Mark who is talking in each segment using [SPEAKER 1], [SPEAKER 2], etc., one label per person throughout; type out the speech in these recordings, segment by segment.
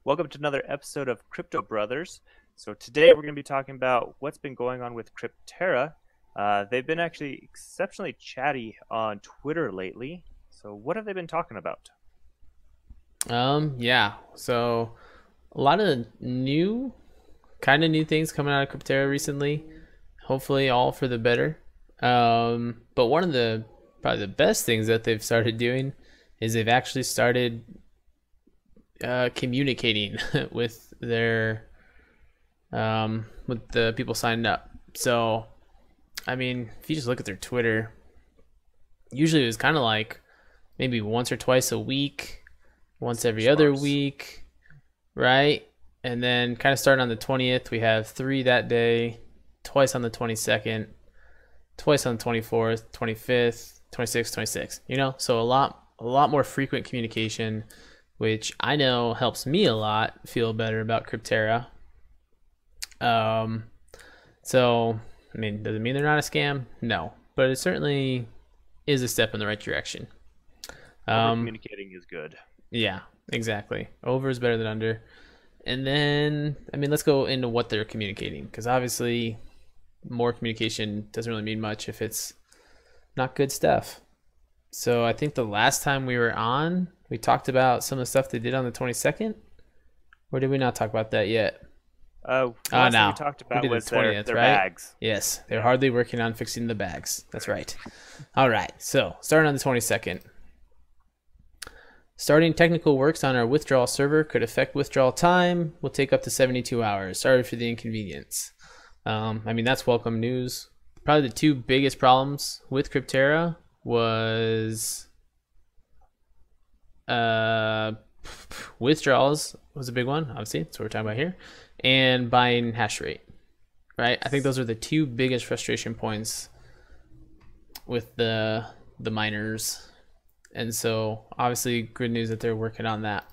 [SPEAKER 1] Welcome to another episode of Crypto Brothers. So today we're going to be talking about what's been going on with Crypterra. They've been actually exceptionally chatty on Twitter lately. So what have they been talking about?
[SPEAKER 2] Yeah. So a lot of new things coming out of Crypterra recently. Hopefully, all for the better. But one of the probably the best things that they've started doing is they've actually started communicating with their with the people signed up. So, I mean, if you just look at their Twitter, usually it was kind of like maybe once or twice a week, once every other
[SPEAKER 1] Sparse.
[SPEAKER 2] week, right? And then kind of starting on the 20th, we have 3 that day, twice on the 22nd, twice on the 24th, 25th, 26th, 26th, So a lot more frequent communication, which I know helps me a lot feel better about Crypterra. Um so I mean, does it mean they're not a scam? No, but it certainly is a step in the right direction.
[SPEAKER 1] Over
[SPEAKER 2] Um
[SPEAKER 1] communicating is good.
[SPEAKER 2] yeah, exactly. Over is better than under. And then, I mean, let's go into what they're communicating, because obviously more communication doesn't really mean much if it's not good stuff. So I think the last time we were on, we talked about some of the stuff they did on the 22nd. Or did we not talk about that yet? Oh,
[SPEAKER 1] Last thing we
[SPEAKER 2] no.
[SPEAKER 1] talked
[SPEAKER 2] We
[SPEAKER 1] about
[SPEAKER 2] did the
[SPEAKER 1] was their
[SPEAKER 2] 20th,
[SPEAKER 1] their
[SPEAKER 2] right?
[SPEAKER 1] bags.
[SPEAKER 2] Yes, they're
[SPEAKER 1] Yeah.
[SPEAKER 2] hardly working on fixing the bags. That's right. All right, so starting on the 22nd. Starting technical works on our withdrawal server could affect withdrawal time. Will take up to 72 hours. Sorry for the inconvenience. I mean, that's welcome news. Probably the 2 biggest problems with Crypterra was withdrawals was a big one. Obviously, that's what we're talking about here, and buying hash rate. Right? I think those are the 2 biggest frustration points with the miners. And so, obviously, good news that they're working on that.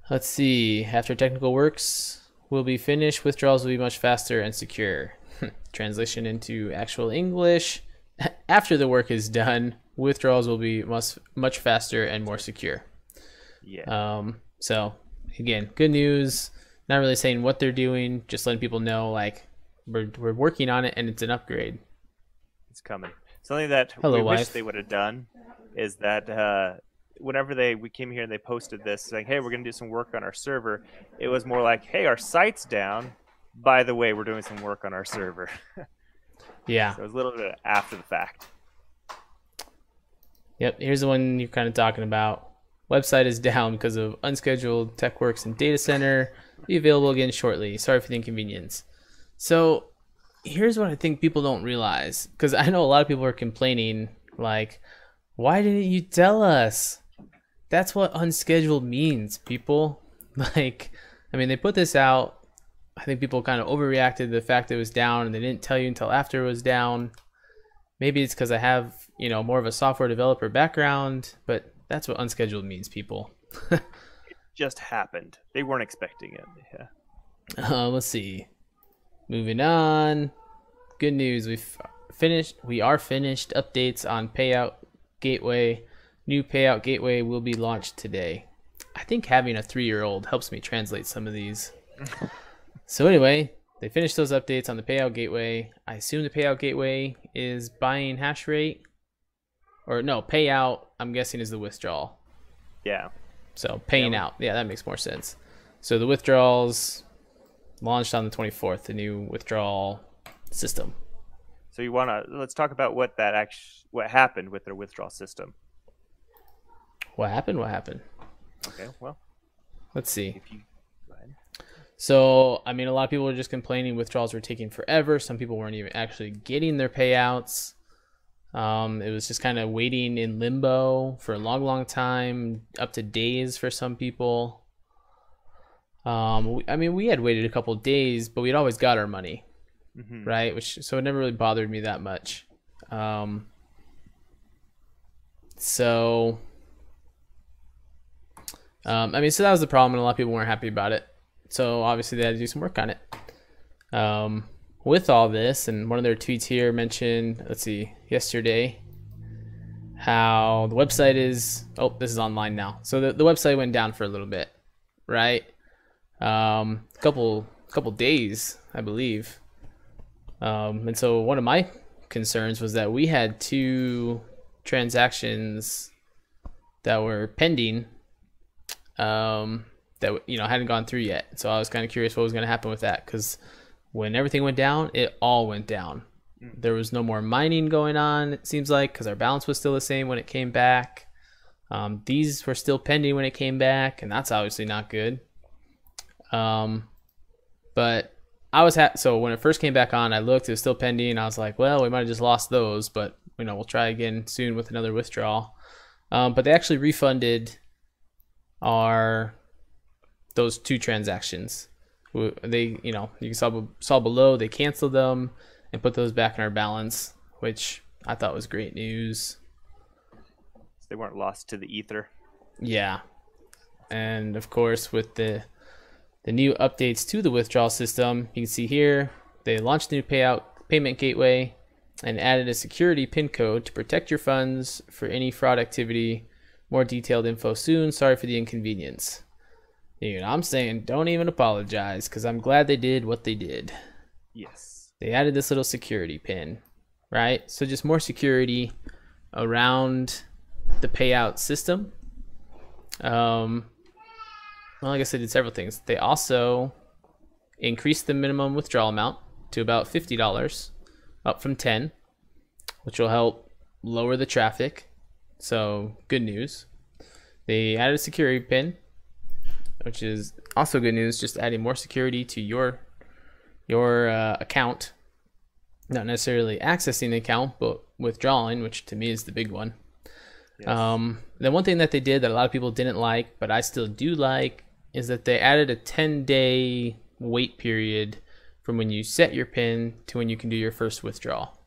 [SPEAKER 2] Let's see. After technical works will be finished, withdrawals will be much faster and secure. Translation into actual English. After the work is done, withdrawals will be much faster and more secure.
[SPEAKER 1] Yeah.
[SPEAKER 2] So, again, good news. Not really saying what they're doing, just letting people know, like, we're working on it and it's an upgrade.
[SPEAKER 1] It's coming. Something that
[SPEAKER 2] Hello,
[SPEAKER 1] we wish
[SPEAKER 2] wife.
[SPEAKER 1] they would have done is that whenever we came here and they posted this saying, "Hey, we're going to do some work on our server," it was more like, "Hey, our site's down. By the way, we're doing some work on our server."
[SPEAKER 2] Yeah.
[SPEAKER 1] So it was a little bit after the fact.
[SPEAKER 2] Yep, here's the one you're kind of talking about. Website is down because of unscheduled tech works and data center. Be available again shortly. Sorry for the inconvenience. So here's what I think people don't realize, because I know a lot of people are complaining, like, why didn't you tell us? That's what unscheduled means, people. Like, I mean, they put this out. I think people kind of overreacted to the fact that it was down and they didn't tell you until after it was down. Maybe it's because I have, more of a software developer background, but that's what unscheduled means, people.
[SPEAKER 1] Just happened. They weren't expecting it. Yeah.
[SPEAKER 2] Let's see. Moving on. Good news. We are finished. Updates on payout gateway. New payout gateway will be launched today. I think having a 3-year-old helps me translate some of these. So anyway, they finished those updates on the payout gateway. I assume the payout gateway is buying hash rate. Or no, payout, I'm guessing, is the withdrawal.
[SPEAKER 1] Yeah.
[SPEAKER 2] So paying out. Yeah, that makes more sense. So the withdrawals launched on the 24th, the new withdrawal system.
[SPEAKER 1] So let's talk about what happened with their withdrawal system.
[SPEAKER 2] What happened? What happened?
[SPEAKER 1] Okay. Well,
[SPEAKER 2] Let's see.
[SPEAKER 1] if you go ahead.
[SPEAKER 2] So, I mean, a lot of people were just complaining withdrawals were taking forever. Some people weren't even actually getting their payouts. It was just kind of waiting in limbo for a long, long time, up to days for some people. We had waited a couple of days, but we'd always got our money, right? So it never really bothered me that much. So that was the problem, and a lot of people weren't happy about it. So obviously they had to do some work on it. With all this, and one of their tweets here mentioned, let's see, yesterday, how the website is. Oh, this is online now. So the website went down for a little bit, right? Couple days, I believe. And so one of my concerns was that we had 2 transactions that were pending, that hadn't gone through yet. So I was kind of curious what was going to happen with that, because when everything went down, it all went down. There was no more mining going on, it seems like, because our balance was still the same when it came back. These were still pending when it came back, and that's obviously not good. But I was so when it first came back on, I looked, it was still pending. I was like, well, we might have just lost those, but we'll try again soon with another withdrawal. But they actually refunded those 2 transactions. They, you saw below, they canceled them and put those back in our balance, which I thought was great news.
[SPEAKER 1] They weren't lost to the ether.
[SPEAKER 2] Yeah. And of course, with the new updates to the withdrawal system, you can see here, they launched a new payment gateway and added a security PIN code to protect your funds for any fraud activity. More detailed info soon. Sorry for the inconvenience. Dude, I'm saying don't even apologize, because I'm glad they did what they did.
[SPEAKER 1] Yes.
[SPEAKER 2] They added this little security pin, right? So just more security around the payout system. Well, I guess they did several things. They also increased the minimum withdrawal amount to about $50, up from 10, which will help lower the traffic. So good news. They added a security pin, which is also good news, just adding more security to your account. Not necessarily accessing the account, but withdrawing, which to me is the big one. Yes. The one thing that they did that a lot of people didn't like, but I still do like, is that they added a 10-day wait period from when you set your PIN to when you can do your first withdrawal.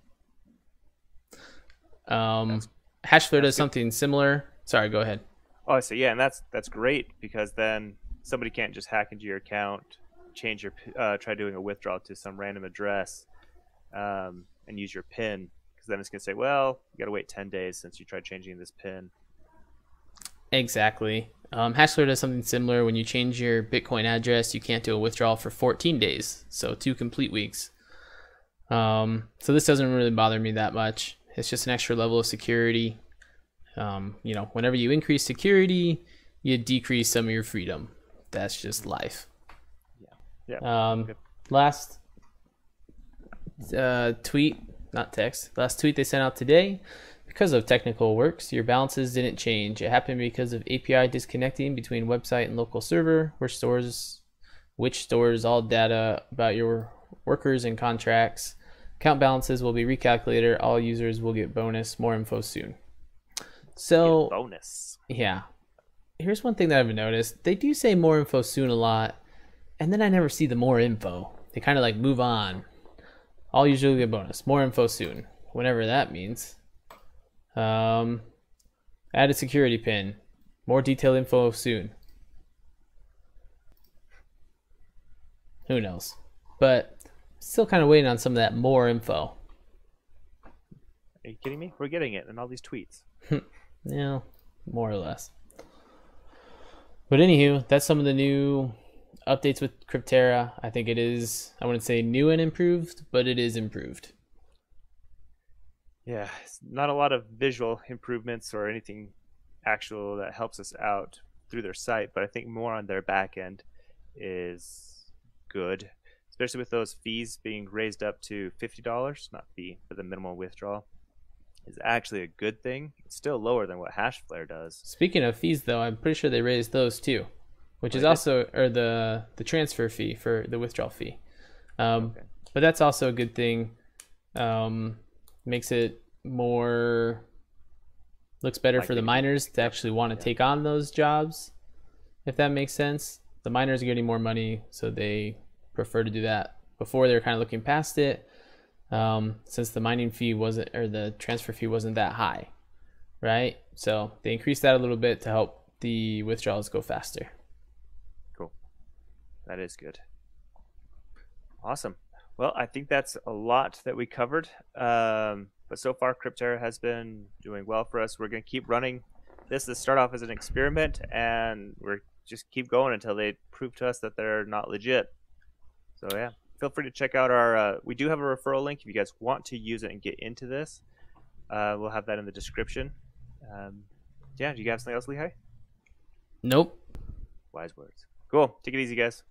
[SPEAKER 2] Hashflare does something similar. Sorry, go ahead.
[SPEAKER 1] Oh, so yeah, and that's great, because then somebody can't just hack into your account, change your try doing a withdrawal to some random address, and use your PIN, because then it's gonna say, well, you gotta wait 10 days since you tried changing this PIN.
[SPEAKER 2] Exactly. Hashflare does something similar. When you change your Bitcoin address, you can't do a withdrawal for 14 days, so 2 complete weeks. So this doesn't really bother me that much. It's just an extra level of security. Whenever you increase security, you decrease some of your freedom. That's just life.
[SPEAKER 1] Yeah.
[SPEAKER 2] Last tweet, not text. Last tweet they sent out today. Because of technical works, your balances didn't change. It happened because of API disconnecting between website and local server, which stores all data about your workers and contracts. Account balances will be recalculated. All users will get bonus. More info soon. So
[SPEAKER 1] bonus.
[SPEAKER 2] Yeah. Here's one thing that I've noticed. They do say more info soon a lot, and then I never see the more info. They kind of like move on. All users will get bonus. More info soon. Whatever that means. Add a security pin. More detailed info soon. Who knows? But still kind of waiting on some of that more info.
[SPEAKER 1] Are you kidding me? We're getting it in all these tweets.
[SPEAKER 2] Yeah, more or less. But anywho, that's some of the new updates with Crypterra. I think it is, I wouldn't say new and improved, but it is improved.
[SPEAKER 1] Yeah, it's not a lot of visual improvements or anything actual that helps us out through their site, but I think more on their back end is good, especially with those fees being raised up to $50, not fee, but the minimum withdrawal is actually a good thing. It's still lower than what Hashflare does.
[SPEAKER 2] Speaking of fees, though, I'm pretty sure they raised those too, which is also, or the transfer fee for the withdrawal fee. Okay. But that's also a good thing. Makes it more, looks better for the miners to actually want to take on those jobs, if that makes sense. The miners are getting more money, so they prefer to do that. Before, they were kind of looking past it, since the mining fee wasn't, or the transfer fee wasn't that high, right? So they increased that a little bit to help the withdrawals go faster.
[SPEAKER 1] Cool. That is good. Awesome. Well, I think that's a lot that we covered. But so far, Crypterra has been doing well for us. We're going to keep running this. This start off as an experiment, and we're just keep going until they prove to us that they're not legit. So yeah, feel free to check out our. We do have a referral link if you guys want to use it and get into this. We'll have that in the description. Yeah, do you have something else, Lehigh?
[SPEAKER 2] Nope.
[SPEAKER 1] Wise words. Cool. Take it easy, guys.